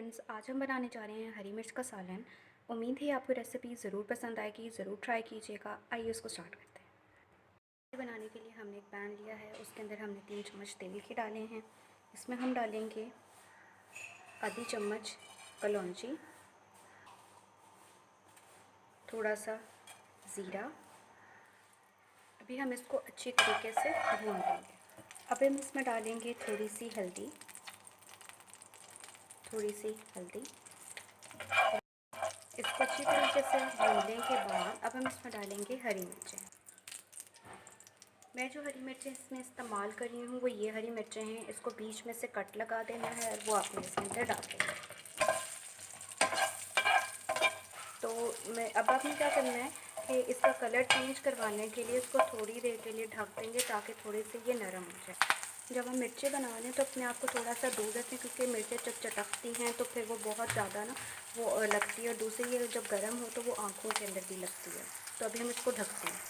Friends, आज हम बनाने जा रहे हैं हरी मिर्च का सालन। उम्मीद है आपको रेसिपी ज़रूर पसंद आएगी, ज़रूर ट्राई कीजिएगा। आइए उसको स्टार्ट करते हैं। बनाने के लिए हमने एक पैन लिया है, उसके अंदर हमने 3 चम्मच तेल के डाले हैं। इसमें हम डालेंगे आधी चम्मच कलौंजी, थोड़ा सा ज़ीरा। अभी हम इसको अच्छी तरीके से भून लेंगे। अब हम इसमें डालेंगे थोड़ी सी हल्दी, इसको अच्छी तरीके से भूनने के बाद अब हम इसमें डालेंगे हरी मिर्चें। मैं जो हरी मिर्चें इसमें इस्तेमाल कर रही हूँ वो ये हरी मिर्चें हैं। इसको बीच में से कट लगा देना है और वो आपने इसके अंदर डाल देना है। तो अब आपने क्या करना है कि इसका कलर चेंज करवाने के लिए इसको थोड़ी देर के लिए ढक देंगे ताकि थोड़े से ये नरम हो जाए। जब हम मिर्चें बना लें तो अपने आप को थोड़ा सा दूर रखें, क्योंकि मिर्चें जब चटकती हैं तो फिर वो बहुत ज़्यादा ना वो लगती है, और दूसरी ये जब गर्म हो तो वो आँखों के अंदर भी लगती है। तो अभी हम इसको ढकते हैं।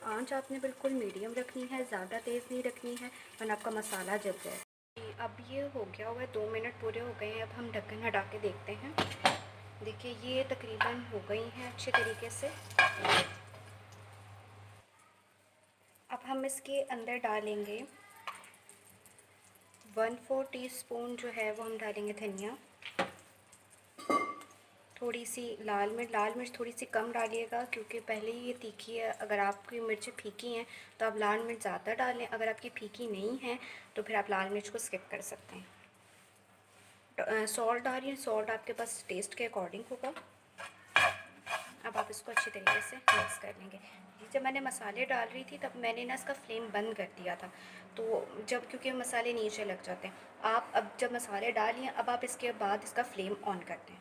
आंच आपने बिल्कुल मीडियम रखनी है, ज़्यादा तेज़ नहीं रखनी है वरना आपका मसाला जल जाए। अब ये हो गया हुआ है, 2 मिनट पूरे हो गए हैं। अब हम ढक्कन हटा के देखते हैं। देखिए ये तकरीबन हो गई हैं अच्छे तरीके से। अब हम इसके अंदर डालेंगे 1/4 टीस्पून जो है वो हम डालेंगे धनिया, थोड़ी सी लाल मिर्च थोड़ी सी कम डालिएगा क्योंकि पहले ही ये तीखी है। अगर आपकी मिर्चें फीकी हैं तो आप लाल मिर्च ज़्यादा डालें, अगर आपकी फीकी नहीं है तो फिर आप लाल मिर्च को स्किप कर सकते हैं। सॉल्ट डालिए, सॉल्ट आपके पास टेस्ट के अकॉर्डिंग होगा। अब आप इसको अच्छी तरीके से मिक्स कर लेंगे। जब मैंने मसाले डाल रही थी तब मैंने ना इसका फ्लेम बंद कर दिया था, तो जब क्योंकि मसाले नीचे लग जाते हैं। आप अब जब मसाले डालिए, अब आप इसके बाद इसका फ्लेम ऑन कर दें।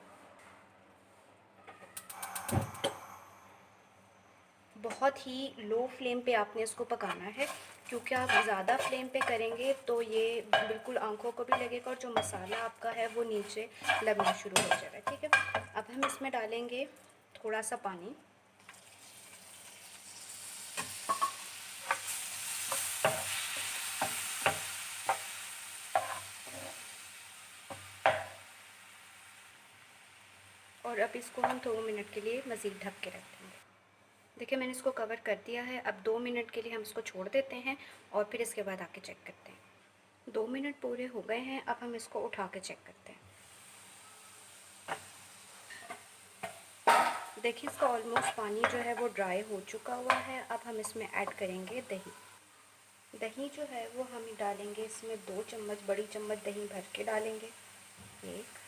बहुत ही लो फ्लेम पे आपने इसको पकाना है, क्योंकि आप ज़्यादा फ्लेम पे करेंगे तो ये बिल्कुल आंखों को भी लगेगा और जो मसाला आपका है वो नीचे लगना शुरू हो जाएगा। ठीक है, अब हम इसमें डालेंगे थोड़ा सा पानी। और अब इसको हम 2 मिनट के लिए मज़ीद ढक के रख देंगे। देखिए मैंने इसको कवर कर दिया है। अब 2 मिनट के लिए हम इसको छोड़ देते हैं और फिर इसके बाद आके चेक करते हैं। 2 मिनट पूरे हो गए हैं। अब हम इसको उठा के चेक करते हैं। देखिए इसका ऑलमोस्ट पानी जो है वो ड्राई हो चुका हुआ है। अब हम इसमें ऐड करेंगे दही। दही जो है वो हम डालेंगे इसमें 2 चम्मच, बड़ी चम्मच दही भर के डालेंगे। 1,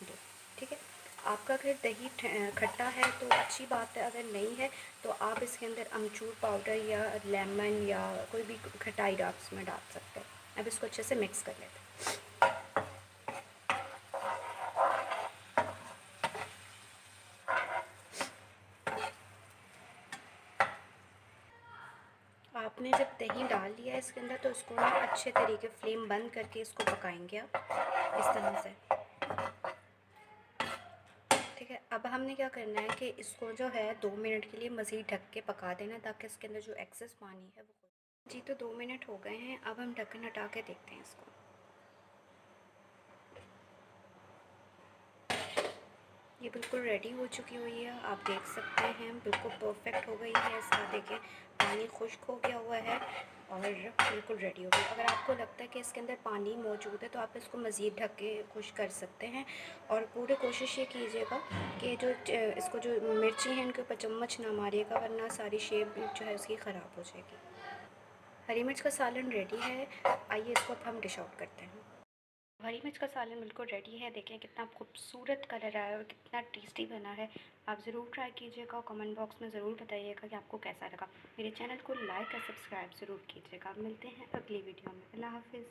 2। ठीक है, आपका अगर दही खट्टा है तो अच्छी बात है, अगर नहीं है तो आप इसके अंदर अमचूर पाउडर या लेमन या कोई भी खटाई आप इसमें डाल सकते हैं। अब इसको अच्छे से मिक्स कर लेते हैं। आपने जब दही डाल लिया है इसके अंदर तो इसको ना अच्छे तरीके फ्लेम बंद करके इसको पकाएंगे आप इस तरह से। ठीक है, अब हमने क्या करना है कि इसको जो है 2 मिनट के लिए मज़ीद ढक के पका देना, ताकि इसके अंदर जो एक्सेस पानी है वो जी। तो 2 मिनट हो गए हैं। अब हम ढक्कन हटा के देखते हैं इसको। ये बिल्कुल रेडी हो चुकी हुई है, आप देख सकते हैं बिल्कुल परफेक्ट हो गई है। इसका देखिए पानी खुश्क हो गया हुआ है और बिल्कुल रेडी हो गई। अगर आपको लगता है कि इसके अंदर पानी मौजूद है तो आप इसको मज़ीद ढक के खुश्क कर सकते हैं। और पूरी कोशिश ये कीजिएगा कि जो इसको जो मिर्ची हैं इनके ऊपर चम्मच ना मारिएगा, वरना सारी शेप जो है उसकी ख़राब हो जाएगी। हरी मिर्च का सालन रेडी है। आइए इसको अब हम डिश आउट करते हैं। हरी मिर्च का सालन बिल्कुल रेडी है। देखें कितना खूबसूरत कलर आया है और कितना टेस्टी बना है। आप ज़रूर ट्राई कीजिएगा और कमेंट बॉक्स में ज़रूर बताइएगा कि आपको कैसा लगा। मेरे चैनल को लाइक और सब्सक्राइब ज़रूर कीजिएगा। मिलते हैं अगली वीडियो में। अल्लाह हाफ़िज़।